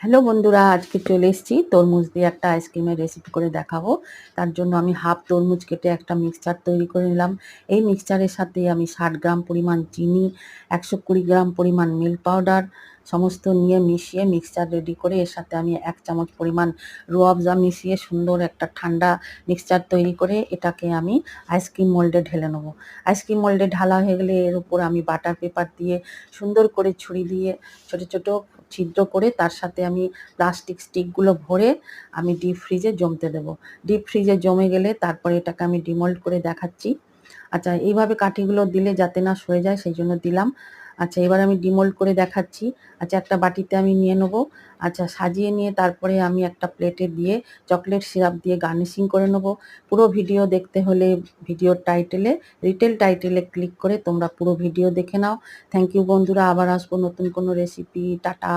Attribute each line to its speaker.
Speaker 1: Hello বন্ধুরা, আজকে চলে এসেছি তরমুজ দিয়ে একটা আইসক্রিমের রেসিপি করে দেখাবো। তার জন্য আমি হাফ তরমুজ কেটে একটা মিক্সচার তৈরি করে নিলাম। এই মিক্সচারের সাথে আমি 60 গ্রাম পরিমাণ চিনি, 120 গ্রাম পরিমাণ মিল্ক পাউডার সমস্ত নিয়ে মিশিয়ে মিক্সচার রেডি করে এর সাথে আমি 1 চামচ পরিমাণ রুয়াবজা মিশিয়ে সুন্দর একটা ঠান্ডা মিক্সচার তৈরি করে এটাকে আমি আইসক্রিম মোল্ডে ঢেলে নেব। আইসক্রিম মোল্ডে ঢালা হয়ে গেলে এর উপর আমি বাটার পেপার দিয়ে সুন্দর করে ছুরি দিয়ে ছোট ছোট ছিদ্র করে তার সাথে আমি প্লাস্টিক স্টিকগুলো ভরে আমি ডিপ ফ্রিজে জমতে দেব। ডিপ ফ্রিজে জমে গেলে তারপরে এটাকে আমি ডিমোল্ড করে দেখাচ্ছি। আচ্ছা, এইভাবে কাঠিগুলো দিলে যাতে না সরে যায় সেই জন্য দিলাম। আচ্ছা, এবার আমি ডিমোল্ড করে দেখাচ্ছি। আচ্ছা, একটা বাটিতে আমি নিয়ে নেব। আচ্ছা, সাজিয়ে নিয়ে তারপরে আমি একটা প্লেটে দিয়ে চকলেট সিরাপ দিয়ে গার্নিশিং করে নেব। পুরো ভিডিও দেখতে হলে ভিডিওর রিটেল টাইটেলে ক্লিক করে তোমরা পুরো ভিডিও দেখে নাও। থ্যাংক ইউ বন্ধুরা, আবার আসবো নতুন কোনো রেসিপি। টাটা।